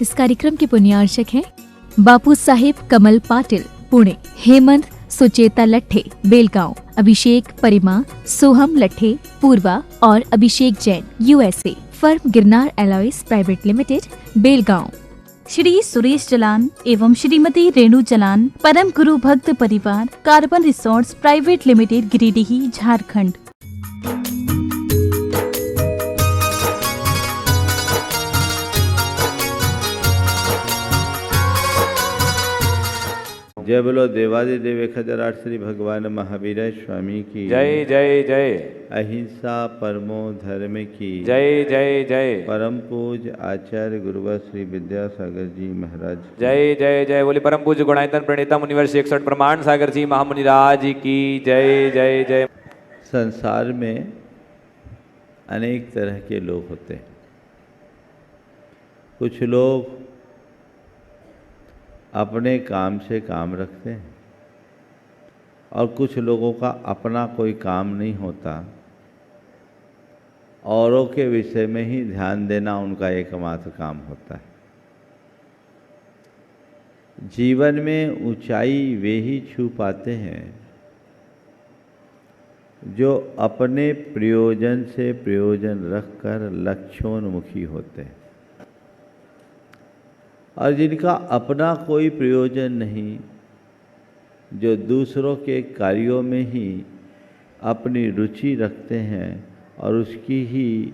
इस कार्यक्रम के पुण्यार्चक हैं बापू साहेब कमल पाटिल पुणे, हेमंत सुचेता लट्ठे बेलगांव, अभिषेक परिमा, सोहम लट्ठे पूर्वा और Abhishek Jain USA, firm Girnar alloys private limited Belgaum. Shri Suresh Jalan एवं श्रीमती रेणु जलान, परम गुरु भक्त परिवार, carbon resorts private limited, Giridih, Jharkhand. जय बोलो देवादिदेव 1008 श्री भगवान महावीर स्वामी की जय जय जय। अहिंसा परमो धर्म की जय जय जय। परम पूज आचार्य गुरुवर श्री विद्यासागर जी महाराज जय जय जय। बोले परम पूज गुणायतन प्रणेता मुनिवर 61 प्रमाण सागर जी महामुनिराज की जय जय जय। संसार में अनेक तरह के लोग होते हैं। कुछ लोग अपने काम से काम रखते हैं और कुछ लोगों का अपना कोई काम नहीं होता, औरों के विषय में ही ध्यान देना उनका एकमात्र काम होता है। जीवन में ऊंचाई वे ही छू पाते हैं जो अपने प्रयोजन से प्रयोजन रखकर लक्ष्योन्मुखी होते हैं, और जिनका अपना कोई प्रयोजन नहीं, जो दूसरों के कार्यों में ही अपनी रुचि रखते हैं और उसकी ही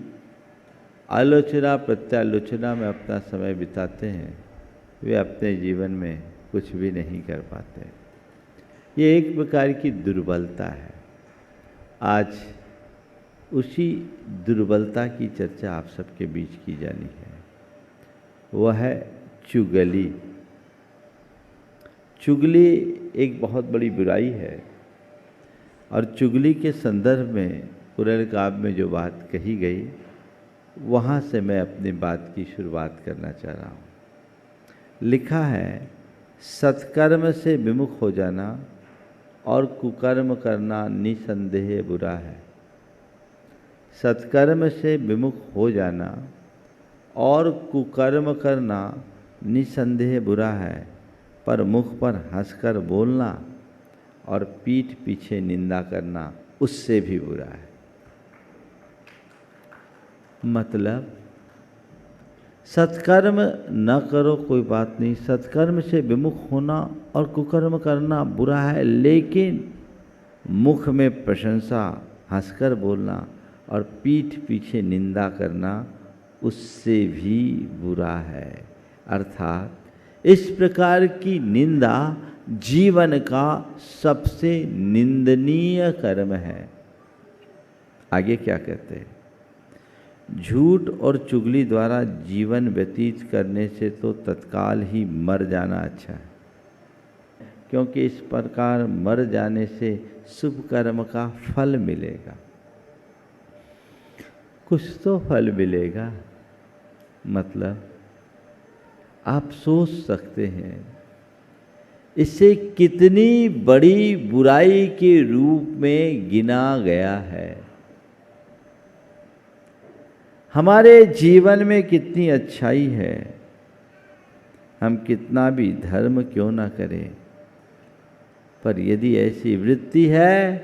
आलोचना प्रत्यालोचना में अपना समय बिताते हैं, वे अपने जीवन में कुछ भी नहीं कर पाते। ये एक प्रकार की दुर्बलता है। आज उसी दुर्बलता की चर्चा आप सबके बीच की जानी है। वह है चुगली। चुगली एक बहुत बड़ी बुराई है, और चुगली के संदर्भ में पुराण काव्य में जो बात कही गई, वहाँ से मैं अपनी बात की शुरुआत करना चाह रहा हूँ। लिखा है, सत्कर्म से विमुख हो जाना और कुकर्म करना निसंदेह बुरा है। सत्कर्म से विमुख हो जाना और कुकर्म करना निसंदेह बुरा है, पर मुख पर हंसकर बोलना और पीठ पीछे निंदा करना उससे भी बुरा है। मतलब सत्कर्म न करो कोई बात नहीं, सत्कर्म से विमुख होना और कुकर्म करना बुरा है, लेकिन मुख में प्रशंसा, हंसकर बोलना और पीठ पीछे निंदा करना उससे भी बुरा है। अर्थात इस प्रकार की निंदा जीवन का सबसे निंदनीय कर्म है। आगे क्या कहते हैं? झूठ और चुगली द्वारा जीवन व्यतीत करने से तो तत्काल ही मर जाना अच्छा है, क्योंकि इस प्रकार मर जाने से शुभ कर्म का फल मिलेगा, कुछ तो फल मिलेगा। मतलब आप सोच सकते हैं इसे कितनी बड़ी बुराई के रूप में गिना गया है। हमारे जीवन में कितनी अच्छाई है, हम कितना भी धर्म क्यों ना करें, पर यदि ऐसी वृत्ति है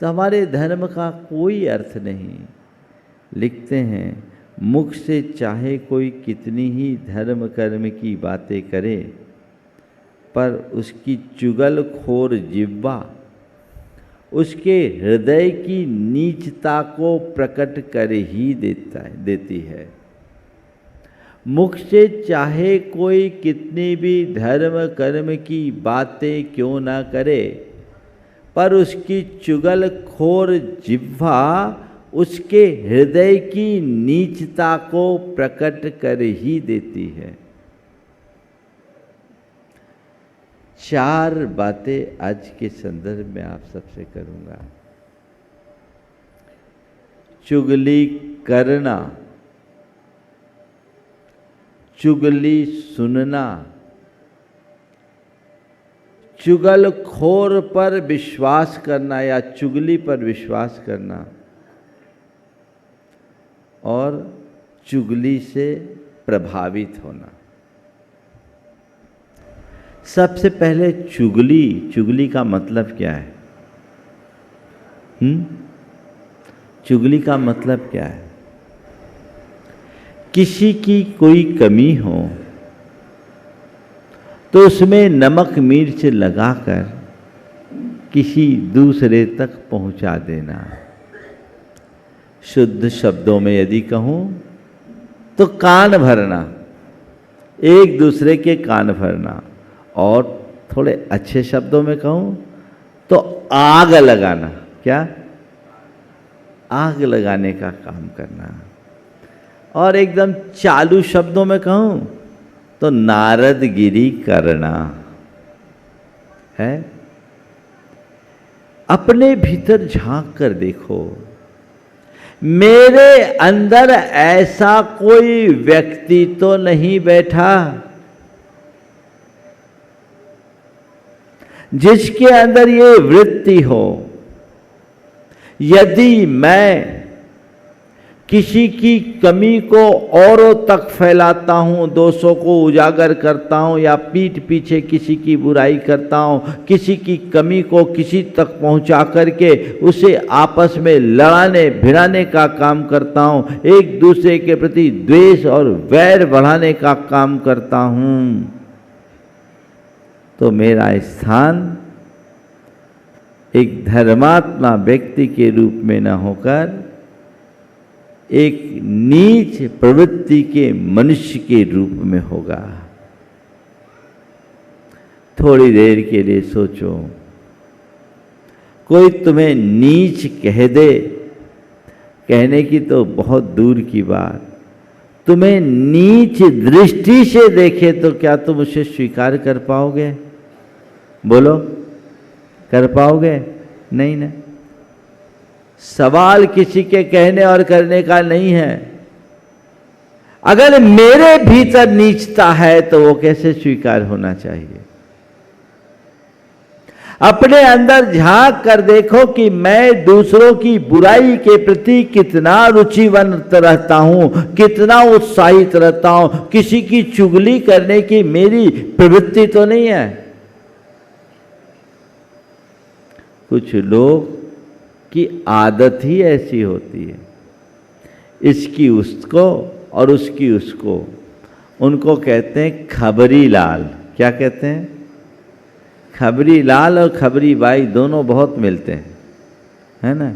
तो हमारे धर्म का कोई अर्थ नहीं। लिखते हैं, मुख से चाहे कोई कितनी ही धर्म कर्म की बातें करे, पर उसकी चुगलखोर जिह्वा उसके हृदय की नीचता को प्रकट कर ही देती है। मुख से चाहे कोई कितनी भी धर्म कर्म की बातें क्यों ना करे, पर उसकी चुगलखोर जिह्वा उसके हृदय की नीचता को प्रकट कर ही देती है। चार बातें आज के संदर्भ में आप सबसे करूंगा। चुगली करना, चुगली सुनना, चुगलखोर पर विश्वास करना या चुगली पर विश्वास करना, और चुगली से प्रभावित होना। सबसे पहले चुगली का मतलब क्या है? चुगली का मतलब क्या है? किसी की कोई कमी हो तो उसमें नमक मिर्च लगाकर किसी दूसरे तक पहुंचा देना। शुद्ध शब्दों में यदि कहूं तो कान भरना, एक दूसरे के कान भरना, और थोड़े अच्छे शब्दों में कहूं तो आग लगाना। क्या? आग लगाने का काम करना। और एकदम चालू शब्दों में कहूं तो नारदगिरी करना है। अपने भीतर झांक कर देखो, मेरे अंदर ऐसा कोई व्यक्ति तो नहीं बैठा जिसके अंदर ये वृत्ति हो। यदि मैं किसी की कमी को औरों तक फैलाता हूं, दोषों को उजागर करता हूं, या पीठ पीछे किसी की बुराई करता हूं, किसी की कमी को किसी तक पहुंचा करके उसे आपस में लड़ाने भिड़ाने का काम करता हूं, एक दूसरे के प्रति द्वेष और वैर बढ़ाने का काम करता हूं, तो मेरा स्थान एक धर्मात्मा व्यक्ति के रूप में न होकर एक नीच प्रवृत्ति के मनुष्य के रूप में होगा। थोड़ी देर के लिए सोचो, कोई तुम्हें नीच कह दे, कहने की तो बहुत दूर की बात, तुम्हें नीच दृष्टि से देखे तो क्या तुम उसे स्वीकार कर पाओगे? बोलो, कर पाओगे? नहीं ना। सवाल किसी के कहने और करने का नहीं है। अगर मेरे भीतर नीचता है तो वो कैसे स्वीकार होना चाहिए? अपने अंदर झांक कर देखो कि मैं दूसरों की बुराई के प्रति कितना रुचिवंत रहता हूं, कितना उत्साहित रहता हूं। किसी की चुगली करने की मेरी प्रवृत्ति तो नहीं है। कुछ लोग की आदत ही ऐसी होती है, इसकी उसको और उसकी उसको। उनको कहते हैं खबरी लाल। क्या कहते हैं? खबरी लाल और खबरी बाई दोनों बहुत मिलते हैं, है ना।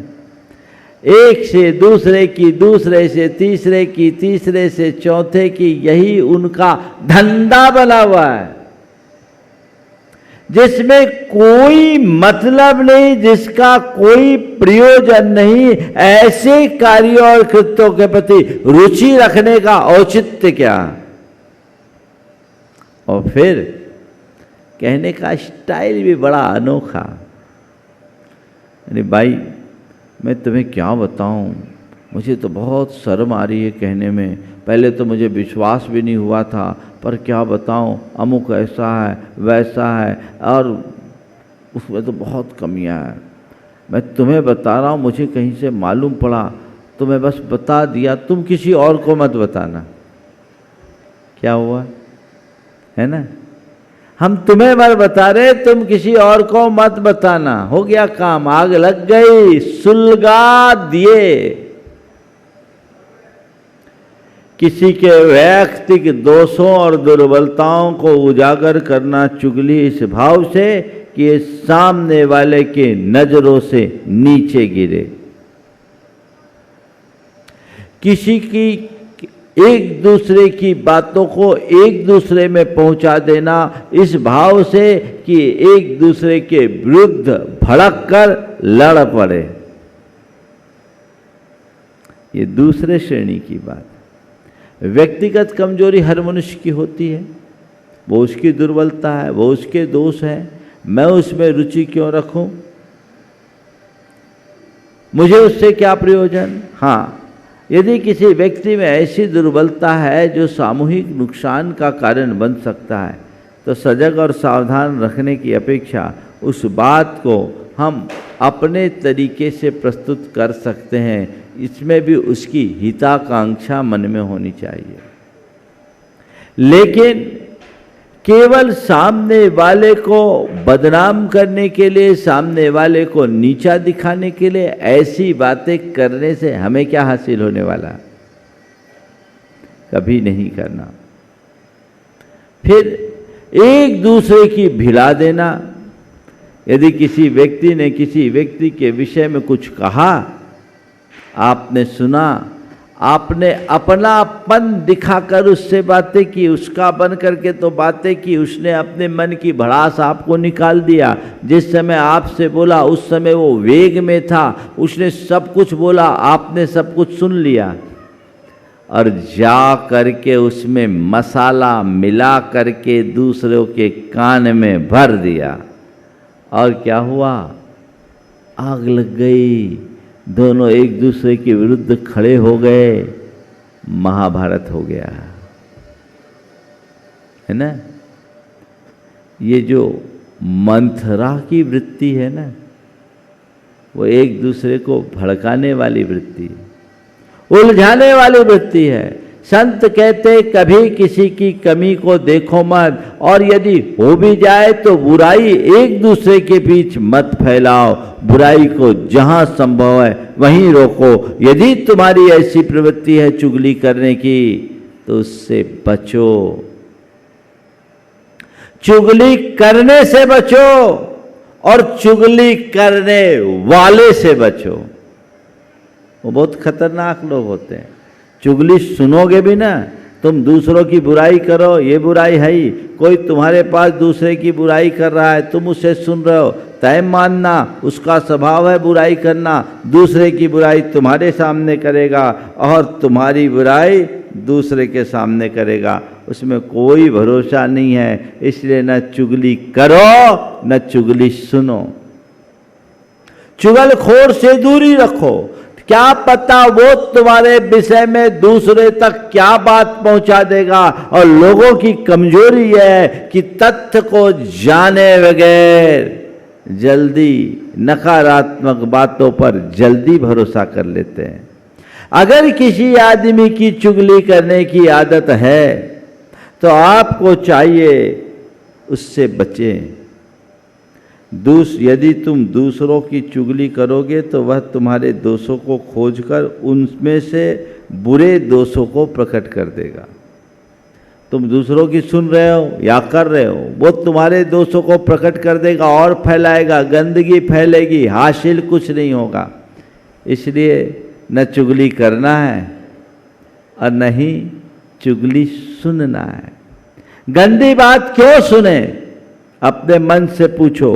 एक से दूसरे की, दूसरे से तीसरे की, तीसरे से चौथे की, यही उनका धंधा बना हुआ है, जिसमें कोई मतलब नहीं, जिसका कोई प्रयोजन नहीं। ऐसे कार्यों और कृत्यों के प्रति रुचि रखने का औचित्य क्या? और फिर कहने का स्टाइल भी बड़ा अनोखा। अरे भाई, मैं तुम्हें क्या बताऊं, मुझे तो बहुत शर्म आ रही है कहने में। पहले तो मुझे विश्वास भी नहीं हुआ था, पर क्या बताऊं, अमुक ऐसा है वैसा है, और उसमें तो बहुत कमियां हैं। मैं तुम्हें बता रहा हूं, मुझे कहीं से मालूम पड़ा तो मैं बस बता दिया, तुम किसी और को मत बताना। क्या हुआ? है ना, हम तुम्हें मत बता रहे, तुम किसी और को मत बताना। हो गया काम, आग लग गई, सुलगा दिए। किसी के वैयक्तिक दोषों और दुर्बलताओं को उजागर करना चुगली इस भाव से कि ये सामने वाले के नजरों से नीचे गिरे। किसी की एक दूसरे की बातों को एक दूसरे में पहुंचा देना इस भाव से कि एक दूसरे के विरुद्ध भड़क कर लड़ पड़े, ये दूसरे श्रेणी की बात। व्यक्तिगत कमजोरी हर मनुष्य की होती है, वो उसकी दुर्बलता है, वो उसके दोष है। मैं उसमें रुचि क्यों रखूं? मुझे उससे क्या प्रयोजन? हाँ, यदि किसी व्यक्ति में ऐसी दुर्बलता है जो सामूहिक नुकसान का कारण बन सकता है, तो सजग और सावधान रखने की अपेक्षा उस बात को हम अपने तरीके से प्रस्तुत कर सकते हैं। इसमें भी उसकी हिताकांक्षा मन में होनी चाहिए। लेकिन केवल सामने वाले को बदनाम करने के लिए, सामने वाले को नीचा दिखाने के लिए ऐसी बातें करने से हमें क्या हासिल होने वाला? कभी नहीं करना। फिर एक दूसरे की भिड़ा देना। यदि किसी व्यक्ति ने किसी व्यक्ति के विषय में कुछ कहा, आपने सुना, आपने अपनापन दिखाकर उससे बातें की, उसका बन करके तो बातें की, उसने अपने मन की भड़ास आपको निकाल दिया। जिस समय आपसे बोला उस समय वो वेग में था, उसने सब कुछ बोला, आपने सब कुछ सुन लिया और जा करके उसमें मसाला मिला करके दूसरों के कान में भर दिया। और क्या हुआ? आग लग गई, दोनों एक दूसरे के विरुद्ध खड़े हो गए, महाभारत हो गया, है ना। ये जो मंथरा की वृत्ति है ना, वो एक दूसरे को भड़काने वाली वृत्ति, उलझाने वाली वृत्ति है। संत कहते कभी किसी की कमी को देखो मत, और यदि हो भी जाए तो बुराई एक दूसरे के बीच मत फैलाओ। बुराई को जहां संभव है वहीं रोको। यदि तुम्हारी ऐसी प्रवृत्ति है चुगली करने की तो उससे बचो, चुगली करने से बचो और चुगली करने वाले से बचो। वो बहुत खतरनाक लोग होते हैं। चुगली सुनोगे भी ना, तुम दूसरों की बुराई करो, ये बुराई है ही, कोई तुम्हारे पास दूसरे की बुराई कर रहा है, तुम उसे सुन रहे हो, तय मानना उसका स्वभाव है बुराई करना। दूसरे की बुराई तुम्हारे सामने करेगा और तुम्हारी बुराई दूसरे के सामने करेगा, उसमें कोई भरोसा नहीं है। इसलिए न चुगली करो न चुगली सुनो। चुगलखोर से दूरी रखो। क्या पता वो तुम्हारे विषय में दूसरे तक क्या बात पहुंचा देगा। और लोगों की कमजोरी है कि तथ्य को जाने बगैर जल्दी नकारात्मक बातों पर जल्दी भरोसा कर लेते हैं। अगर किसी आदमी की चुगली करने की आदत है तो आपको चाहिए उससे बचें। यदि तुम दूसरों की चुगली करोगे तो वह तुम्हारे दोषों को खोजकर उनमें से बुरे दोषों को प्रकट कर देगा। तुम दूसरों की सुन रहे हो या कर रहे हो, वो तुम्हारे दोषों को प्रकट कर देगा और फैलाएगा, गंदगी फैलेगी, हासिल कुछ नहीं होगा। इसलिए न चुगली करना है और न ही चुगली सुनना है। गंदी बात क्यों सुने? अपने मन से पूछो,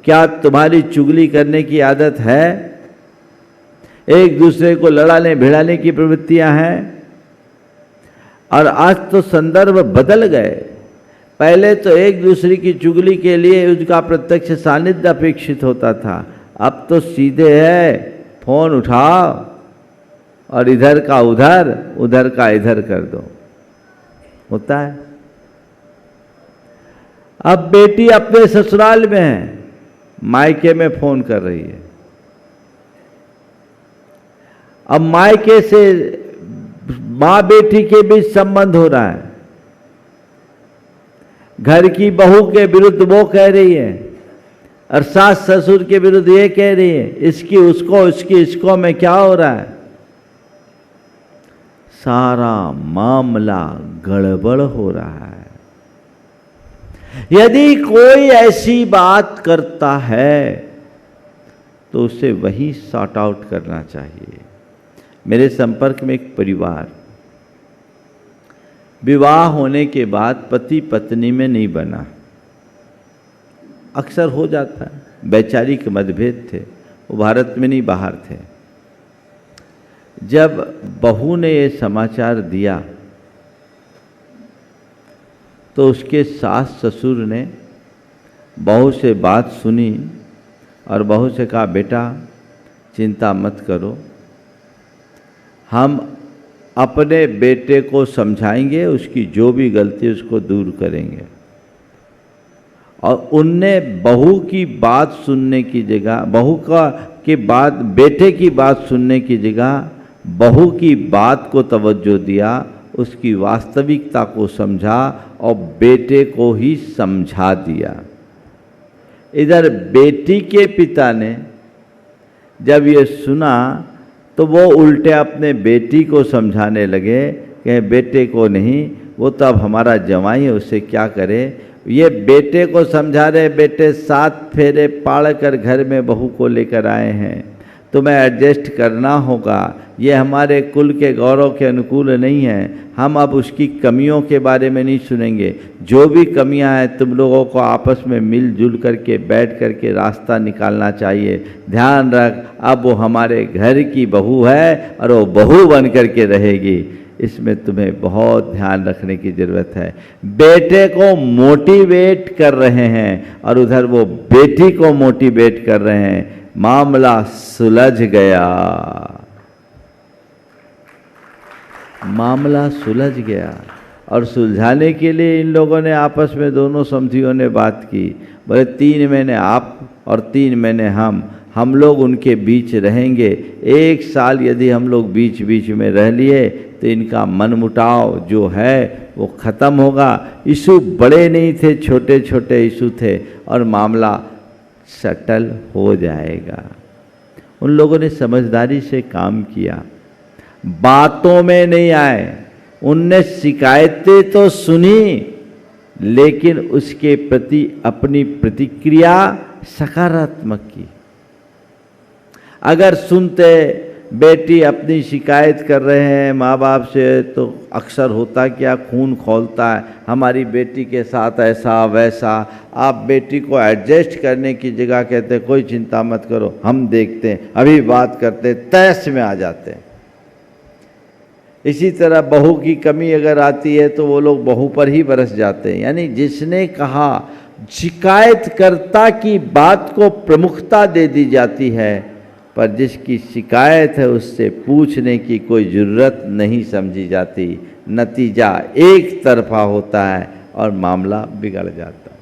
क्या तुम्हारी चुगली करने की आदत है? एक दूसरे को लड़ाने भिड़ाने की प्रवृत्तियां हैं। और आज तो संदर्भ बदल गए। पहले तो एक दूसरे की चुगली के लिए उसका प्रत्यक्ष सानिध्य अपेक्षित होता था, अब तो सीधे है, फोन उठाओ और इधर का उधर, उधर का इधर कर दो, होता है। अब बेटी अपने ससुराल में है, मायके में फोन कर रही है। अब मायके से माँ बेटी के बीच संबंध हो रहा है। घर की बहू के विरुद्ध वो कह रही है और सास ससुर के विरुद्ध ये कह रही है, इसकी उसको उसकी इसको में क्या हो रहा है। सारा मामला गड़बड़ हो रहा है। यदि कोई ऐसी बात करता है तो उसे वही सॉर्ट आउट करना चाहिए। मेरे संपर्क में एक परिवार विवाह होने के बाद पति पत्नी में नहीं बना, अक्सर हो जाता है, वैचारिक मतभेद थे, वो भारत में नहीं बाहर थे। जब बहू ने ये समाचार दिया तो उसके सास ससुर ने बहू से बात सुनी और बहू से कहा, बेटा चिंता मत करो, हम अपने बेटे को समझाएंगे, उसकी जो भी गलती उसको दूर करेंगे। और उनने बहू की बात सुनने की जगह, बहू की बात, बेटे की बात सुनने की जगह बहू की बात को तवज्जो दिया, उसकी वास्तविकता को समझा और बेटे को ही समझा दिया। इधर बेटी के पिता ने जब ये सुना तो वो उल्टे अपने बेटी को समझाने लगे कि बेटे को नहीं, वो तो अब हमारा जवाई है, उससे क्या करे। ये बेटे को समझा रहे, बेटे 7 फेरे पाड़ कर घर में बहू को लेकर आए हैं, तुम्हें एडजस्ट करना होगा, ये हमारे कुल के गौरव के अनुकूल नहीं है, हम अब उसकी कमियों के बारे में नहीं सुनेंगे, जो भी कमियां हैं तुम लोगों को आपस में मिलजुल करके बैठ करके रास्ता निकालना चाहिए। ध्यान रख, अब वो हमारे घर की बहू है और वो बहू बन करके रहेगी, इसमें तुम्हें बहुत ध्यान रखने की ज़रूरत है। बेटे को मोटिवेट कर रहे हैं और उधर वो बेटी को मोटिवेट कर रहे हैं, मामला सुलझ गया, मामला सुलझ गया। और सुलझाने के लिए इन लोगों ने आपस में दोनों समधियों ने बात की, बोले 3 महीने आप और 3 महीने हम लोग उनके बीच रहेंगे। 1 साल यदि हम लोग बीच बीच में रह लिए तो इनका मनमुटाव जो है वो ख़त्म होगा। इशू बड़े नहीं थे, छोटे छोटे इशू थे और मामला सेटल हो जाएगा। उन लोगों ने समझदारी से काम किया, बातों में नहीं आए। उनने शिकायतें तो सुनी लेकिन उसके प्रति अपनी प्रतिक्रिया सकारात्मक की। अगर सुनते बेटी अपनी शिकायत कर रहे हैं माँ बाप से तो अक्सर होता क्या, खून खौलता है, हमारी बेटी के साथ ऐसा वैसा। आप बेटी को एडजस्ट करने की जगह कहते कोई चिंता मत करो, हम देखते हैं, अभी बात करते, तैस में आ जाते हैं। इसी तरह बहू की कमी अगर आती है तो वो लोग बहू पर ही बरस जाते हैं। यानी जिसने कहा शिकायतकर्ता की बात को प्रमुखता दे दी जाती है, पर जिसकी शिकायत है उससे पूछने की कोई ज़रूरत नहीं समझी जाती। नतीजा एक तरफा होता है और मामला बिगड़ जाता है।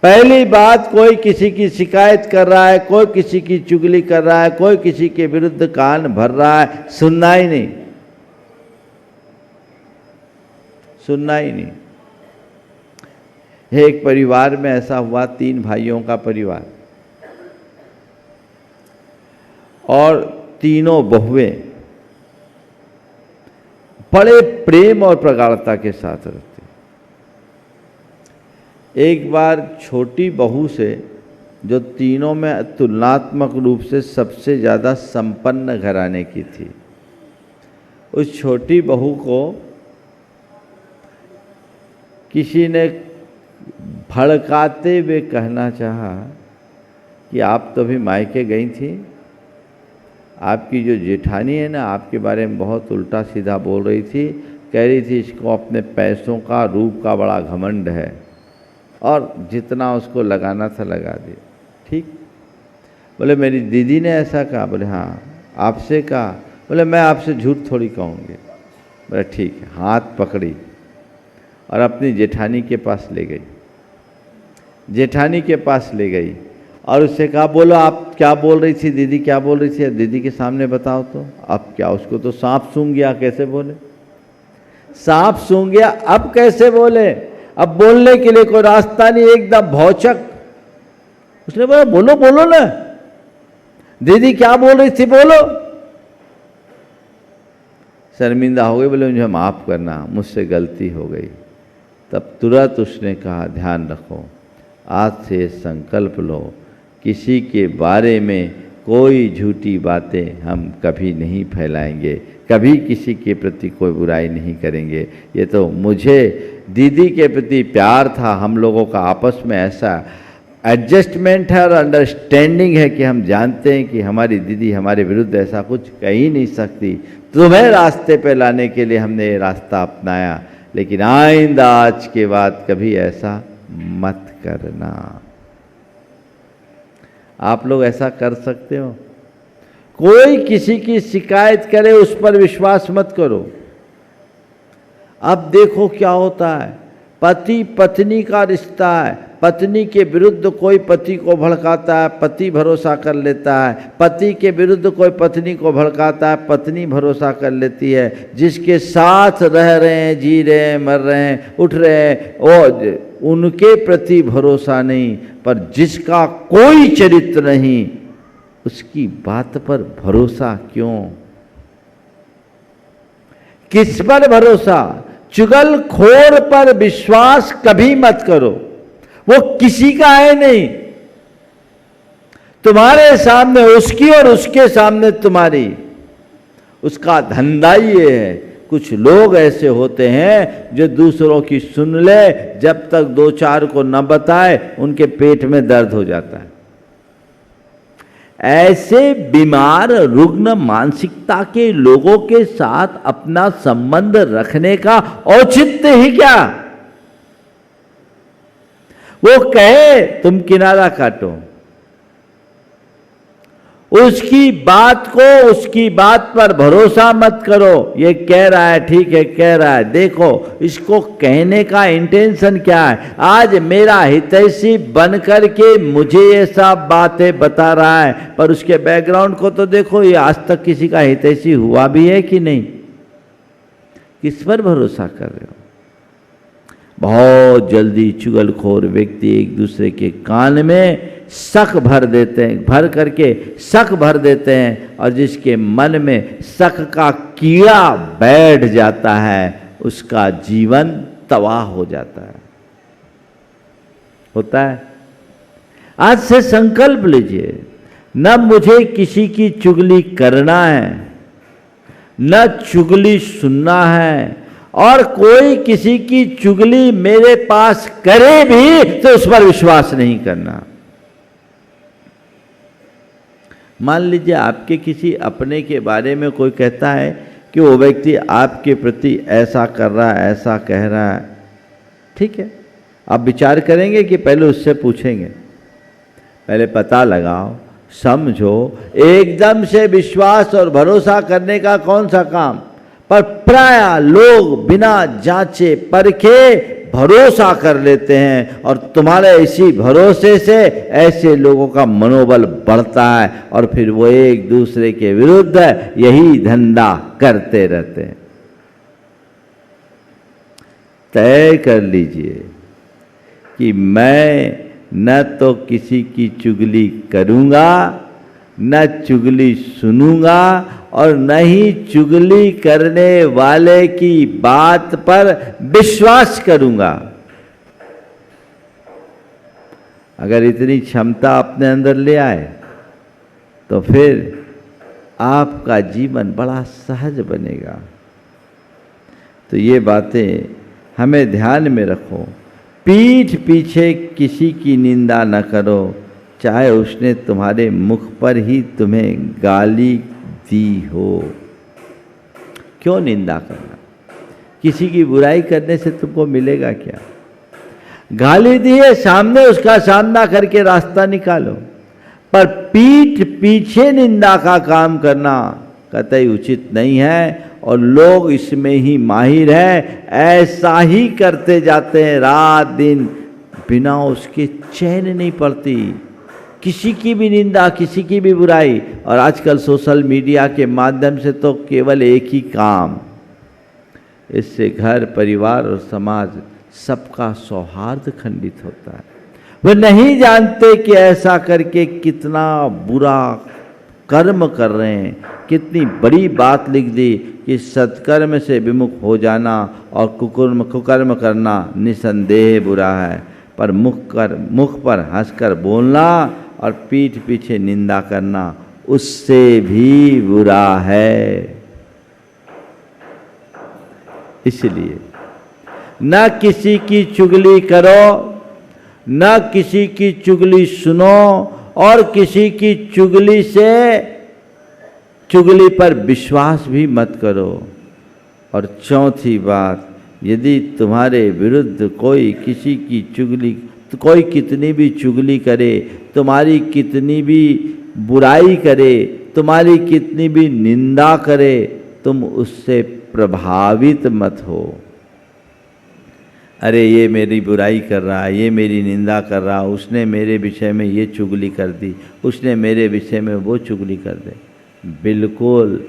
पहली बात, कोई किसी की शिकायत कर रहा है, कोई किसी की चुगली कर रहा है, कोई किसी के विरुद्ध कान भर रहा है, सुनना ही नहीं, सुनना ही नहीं। एक परिवार में ऐसा हुआ, 3 भाइयों का परिवार और तीनों बहुएं बड़े प्रेम और प्रगाढ़ता के साथ रहती। एक बार छोटी बहू से, जो तीनों में तुलनात्मक रूप से सबसे ज़्यादा संपन्न घराने की थी, उस छोटी बहू को किसी ने भड़काते हुए कहना चाहा कि आप तो भी मायके गई थी, आपकी जो जेठानी है ना आपके बारे में बहुत उल्टा सीधा बोल रही थी, कह रही थी इसको अपने पैसों का, रूप का बड़ा घमंड है और जितना उसको लगाना था लगा दिया। ठीक? बोले मेरी दीदी ने ऐसा कहा? बोले हाँ। आपसे कहा? बोले मैं आपसे झूठ थोड़ी कहूँगी। बोले ठीक है। हाथ पकड़ी और अपनी जेठानी के पास ले गई। जेठानी के पास ले गई और उससे कहा बोलो आप क्या बोल रही थी, दीदी क्या बोल रही थी, दीदी के सामने बताओ तो। अब क्या, उसको तो सांप सूंघ गया, कैसे बोले? सांप सूंघ गया, अब कैसे बोले? अब बोलने के लिए कोई रास्ता नहीं, एकदम भौचक। उसने बोला बोलो बोलो ना, दीदी क्या बोल रही थी, बोलो। शर्मिंदा हो गई, बोले मुझे माफ़ करना, मुझसे गलती हो गई। तब तुरंत उसने कहा ध्यान रखो, आज से संकल्प लो, किसी के बारे में कोई झूठी बातें हम कभी नहीं फैलाएंगे, कभी किसी के प्रति कोई बुराई नहीं करेंगे। ये तो मुझे दीदी के प्रति प्यार था, हम लोगों का आपस में ऐसा एडजस्टमेंट है और अंडरस्टैंडिंग है कि हम जानते हैं कि हमारी दीदी हमारे विरुद्ध ऐसा कुछ कह ही नहीं सकती। तुम्हें रास्ते पे लाने के लिए हमने ये रास्ता अपनाया, लेकिन आइंदा आज के बाद कभी ऐसा मत करना। आप लोग ऐसा कर सकते हो? कोई किसी की शिकायत करे उस पर विश्वास मत करो। अब देखो क्या होता है, पति पत्नी का रिश्ता है, पत्नी के विरुद्ध कोई पति को भड़काता है, पति भरोसा कर लेता है। पति के विरुद्ध कोई पत्नी को भड़काता है, पत्नी भरोसा कर लेती है। जिसके साथ रह रहे हैं, जी रहे हैं, मर रहे हैं, उठ रहे हैं, वो उनके प्रति भरोसा नहीं, पर जिसका कोई चरित्र नहीं उसकी बात पर भरोसा क्यों? किस पर भरोसा? चुगलखोर पर विश्वास कभी मत करो, वो किसी का है नहीं। तुम्हारे सामने उसकी और उसके सामने तुम्हारी, उसका धंधा ये है। कुछ लोग ऐसे होते हैं जो दूसरों की सुन ले, जब तक दो चार को न बताए उनके पेट में दर्द हो जाता है। ऐसे बीमार रुग्ण मानसिकता के लोगों के साथ अपना संबंध रखने का औचित्य ही क्या? वो कहे तुम किनारा काटो, उसकी बात को, उसकी बात पर भरोसा मत करो। ये कह रहा है, ठीक है कह रहा है, देखो इसको कहने का इंटेंशन क्या है। आज मेरा हितैषी बन करके मुझे ये सब बातें बता रहा है, पर उसके बैकग्राउंड को तो देखो, ये आज तक किसी का हितैषी हुआ भी है कि नहीं? किस पर भरोसा कर रहे हो? बहुत जल्दी चुगलखोर व्यक्ति एक दूसरे के कान में शक भर देते हैं, भर करके शक भर देते हैं, और जिसके मन में शक का कीड़ा बैठ जाता है उसका जीवन तबाह हो जाता है। होता है। आज से संकल्प लीजिए, न मुझे किसी की चुगली करना है, न चुगली सुनना है, और कोई किसी की चुगली मेरे पास करे भी तो उस पर विश्वास नहीं करना। मान लीजिए आपके किसी अपने के बारे में कोई कहता है कि वो व्यक्ति आपके प्रति ऐसा कर रहा है, ऐसा कह रहा है, ठीक है, आप विचार करेंगे कि पहले उससे पूछेंगे? पहले पता लगाओ, समझो। एकदम से विश्वास और भरोसा करने का कौन सा काम? पर प्राय लोग बिना जांचे परखे भरोसा कर लेते हैं, और तुम्हारे इसी भरोसे से ऐसे लोगों का मनोबल बढ़ता है, और फिर वो एक दूसरे के विरुद्ध यही धंधा करते रहते हैं। तय कर लीजिए कि मैं न तो किसी की चुगली करूंगा, न चुगली सुनूंगा, और न ही चुगली करने वाले की बात पर विश्वास करूंगा। अगर इतनी क्षमता अपने अंदर ले आए तो फिर आपका जीवन बड़ा सहज बनेगा। तो ये बातें हमें ध्यान में रखो। पीठ पीछे किसी की निंदा न करो, चाहे उसने तुम्हारे मुख पर ही तुम्हें गाली दी हो। क्यों निंदा करना? किसी की बुराई करने से तुमको मिलेगा क्या? गाली दी है, सामने उसका सामना करके रास्ता निकालो, पर पीठ पीछे निंदा का काम करना कतई उचित नहीं है, और लोग इसमें ही माहिर हैं। ऐसा ही करते जाते हैं रात दिन, बिना उसके चैन नहीं पड़ती। किसी की भी निंदा, किसी की भी बुराई, और आजकल सोशल मीडिया के माध्यम से तो केवल एक ही काम, इससे घर परिवार और समाज सबका सौहार्द खंडित होता है। वे नहीं जानते कि ऐसा करके कितना बुरा कर्म कर रहे हैं। कितनी बड़ी बात लिख दी कि सत्कर्म से विमुख हो जाना और कुकर्म करना निसंदेह बुरा है, पर मुख पर हंसकर बोलना और पीठ पीछे निंदा करना उससे भी बुरा है। इसलिए न किसी की चुगली करो, न किसी की चुगली सुनो, और किसी की चुगली पर विश्वास भी मत करो। और चौथी बात, यदि तुम्हारे विरुद्ध कोई किसी की चुगली, कोई कितनी भी चुगली करे, तुम्हारी कितनी भी बुराई करे, तुम्हारी कितनी भी निंदा करे, तुम उससे प्रभावित मत हो। अरे ये मेरी बुराई कर रहा है, ये मेरी निंदा कर रहा, उसने मेरे विषय में ये चुगली कर दी, उसने मेरे विषय में वो चुगली कर दे। बिल्कुल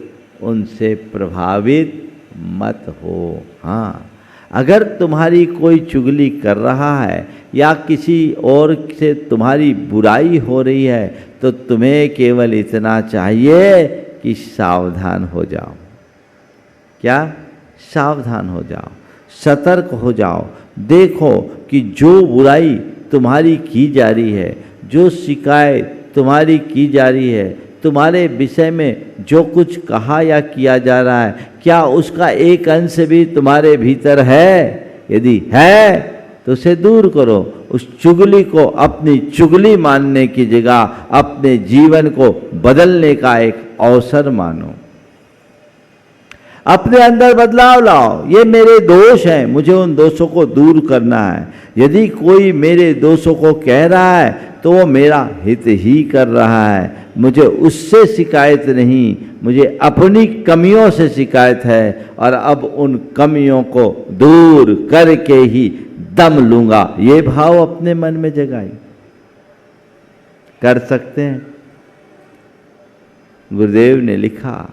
उनसे प्रभावित मत हो। हाँ, अगर तुम्हारी कोई चुगली कर रहा है या किसी और से तुम्हारी बुराई हो रही है तो तुम्हें केवल इतना चाहिए कि सावधान हो जाओ। क्या? सावधान हो जाओ, सतर्क हो जाओ। देखो कि जो बुराई तुम्हारी की जा रही है, जो शिकायत तुम्हारी की जा रही है, तुम्हारे विषय में जो कुछ कहा या किया जा रहा है, क्या उसका एक अंश भी तुम्हारे भीतर है? यदि है तो उसे दूर करो। उस चुगली को अपनी चुगली मानने की जगह अपने जीवन को बदलने का एक अवसर मानो। अपने अंदर बदलाव लाओ। ये मेरे दोष हैं, मुझे उन दोषों को दूर करना है। यदि कोई मेरे दोषों को कह रहा है तो वो मेरा हित ही कर रहा है। मुझे उससे शिकायत नहीं, मुझे अपनी कमियों से शिकायत है और अब उन कमियों को दूर करके ही दम लूंगा। ये भाव अपने मन में जगाई। कर सकते हैं? गुरुदेव ने लिखा,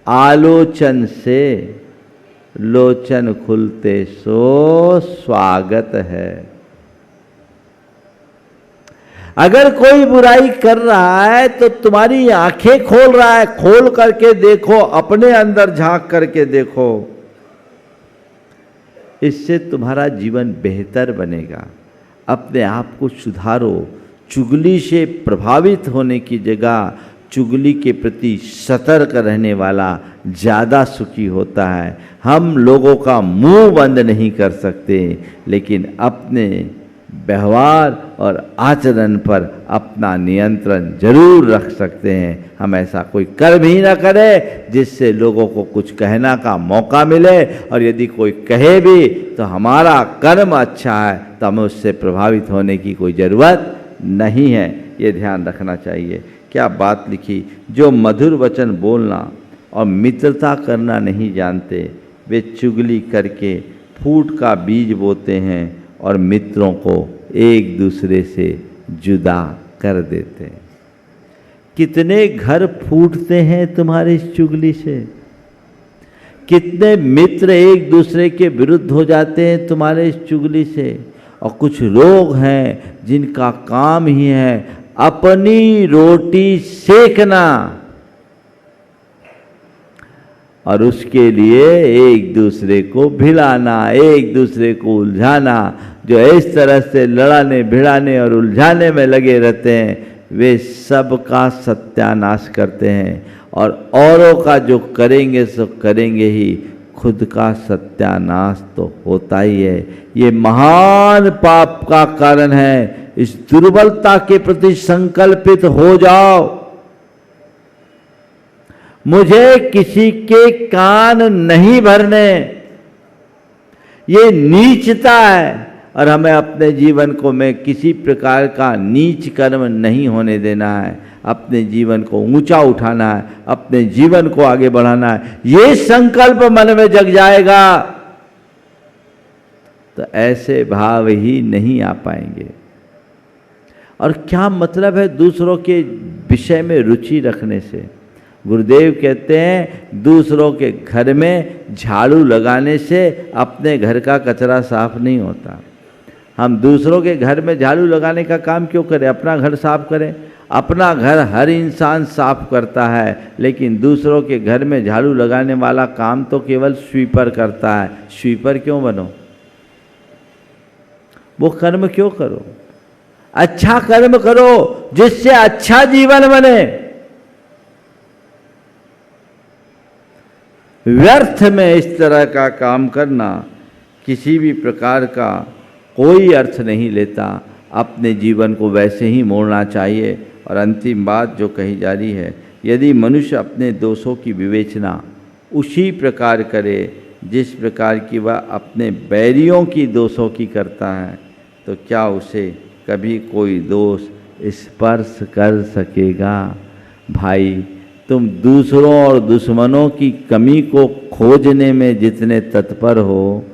आलोचन से लोचन खुलते सो स्वागत है। अगर कोई बुराई कर रहा है तो तुम्हारी आंखें खोल रहा है, खोल करके देखो, अपने अंदर झांक करके देखो। इससे तुम्हारा जीवन बेहतर बनेगा। अपने आप को सुधारो। चुगली से प्रभावित होने की जगह चुगली के प्रति सतर्क रहने वाला ज़्यादा सुखी होता है। हम लोगों का मुंह बंद नहीं कर सकते, लेकिन अपने व्यवहार और आचरण पर अपना नियंत्रण जरूर रख सकते हैं। हम ऐसा कोई कर्म ही ना करें जिससे लोगों को कुछ कहना का मौका मिले, और यदि कोई कहे भी तो हमारा कर्म अच्छा है तो हमें उससे प्रभावित होने की कोई ज़रूरत नहीं है। ये ध्यान रखना चाहिए। क्या बात लिखी! जो मधुर वचन बोलना और मित्रता करना नहीं जानते, वे चुगली करके फूट का बीज बोते हैं और मित्रों को एक दूसरे से जुदा कर देते हैं। कितने घर फूटते हैं तुम्हारी इस चुगली से। कितने मित्र एक दूसरे के विरुद्ध हो जाते हैं तुम्हारे इस चुगली से। और कुछ लोग हैं जिनका काम ही है अपनी रोटी सेकना, और उसके लिए एक दूसरे को भिड़ाना, एक दूसरे को उलझाना। जो इस तरह से लड़ाने भिड़ाने और उलझाने में लगे रहते हैं, वे सबका सत्यानाश करते हैं, और औरों का जो करेंगे सो करेंगे ही, खुद का सत्यानाश तो होता ही है। ये महान पाप का कारण है। इस दुर्बलता के प्रति संकल्पित हो जाओ। मुझे किसी के कान नहीं भरने, ये नीचता है, और हमें अपने जीवन को में किसी प्रकार का नीच कर्म नहीं होने देना है। अपने जीवन को ऊंचा उठाना है, अपने जीवन को आगे बढ़ाना है। ये संकल्प मन में जग जाएगा तो ऐसे भाव ही नहीं आ पाएंगे। और क्या मतलब है दूसरों के विषय में रुचि रखने से? गुरुदेव कहते हैं दूसरों के घर में झाड़ू लगाने से अपने घर का कचरा साफ नहीं होता। हम दूसरों के घर में झाड़ू लगाने का काम क्यों करें? अपना घर साफ करें। अपना घर हर इंसान साफ करता है, लेकिन दूसरों के घर में झाड़ू लगाने वाला काम तो केवल स्वीपर करता है। स्वीपर क्यों बनो? वो कर्म क्यों करो? अच्छा कर्म करो जिससे अच्छा जीवन बने। व्यर्थ में इस तरह का काम करना किसी भी प्रकार का कोई अर्थ नहीं लेता। अपने जीवन को वैसे ही मोड़ना चाहिए। और अंतिम बात जो कही जा रही है, यदि मनुष्य अपने दोषों की विवेचना उसी प्रकार करे जिस प्रकार की वह अपने बैरियों की दोषों की करता है, तो क्या उसे कभी कोई दोष स्पर्श कर सकेगा? भाई, तुम दूसरों और दुश्मनों की कमी को खोजने में जितने तत्पर हो,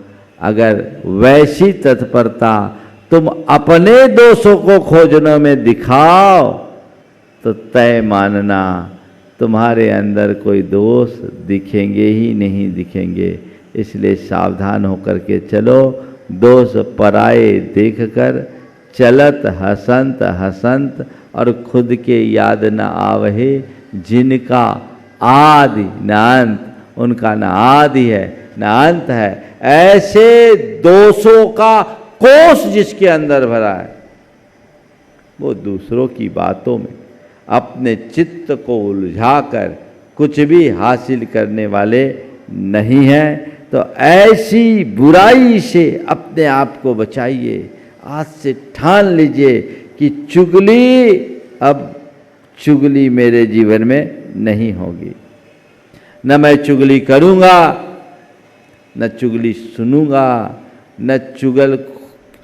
अगर वैसी तत्परता तुम अपने दोषों को खोजने में दिखाओ तो तय मानना तुम्हारे अंदर कोई दोष दिखेंगे ही नहीं दिखेंगे। इसलिए सावधान होकर के चलो, दोष पराये देखकर चलत हसंत हसंत, और खुद के याद न आवहे जिनका आदि न अंत, उनका न आदि है न अंत है। ऐसे दोषों का कोष जिसके अंदर भरा है, वो दूसरों की बातों में अपने चित्त को उलझाकर कुछ भी हासिल करने वाले नहीं हैं। तो ऐसी बुराई से अपने आप को बचाइए। आज से ठान लीजिए कि चुगली मेरे जीवन में नहीं होगी। न मैं चुगली करूँगा, न चुगली सुनूंगा, न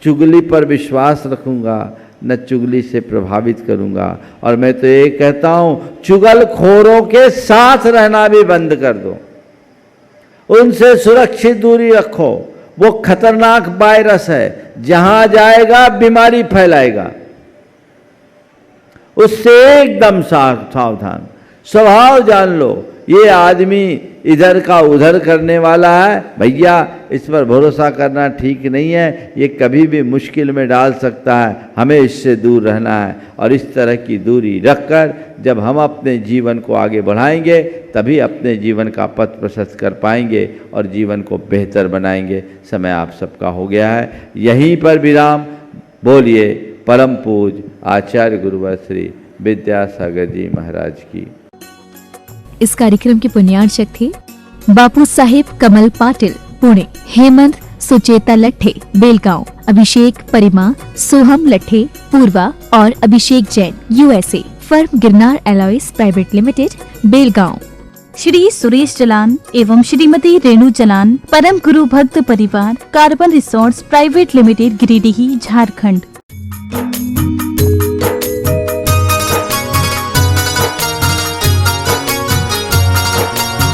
चुगली पर विश्वास रखूँगा, न चुगली से प्रभावित करूँगा। और मैं तो ये कहता हूँ, चुगलखोरों के साथ रहना भी बंद कर दो, उनसे सुरक्षित दूरी रखो। वो खतरनाक वायरस है, जहां जाएगा बीमारी फैलाएगा। उससे एकदम सावधान। स्वभाव जान लो, ये आदमी इधर का उधर करने वाला है, भैया इस पर भरोसा करना ठीक नहीं है, ये कभी भी मुश्किल में डाल सकता है, हमें इससे दूर रहना है। और इस तरह की दूरी रखकर जब हम अपने जीवन को आगे बढ़ाएंगे, तभी अपने जीवन का पथ प्रशस्त कर पाएंगे और जीवन को बेहतर बनाएंगे। समय आप सबका हो गया है, यहीं पर विराम। बोलिए परम पूज्य आचार्य गुरुवर श्री विद्यासागर जी महाराज की। इस कार्यक्रम के पुण्यार्चक थे बापू साहेब कमल पाटिल पुणे, हेमंत सुचेता लट्ठे बेलगांव, अभिषेक परिमा सोहम लट्ठे पूर्वा और Abhishek Jain USA, firm Girnar alloys private limited Belgaum. Shri Suresh Jalan एवं श्रीमती रेणु जलान परम गुरु भक्त परिवार, carbon resorts private limited Giridih Jharkhand.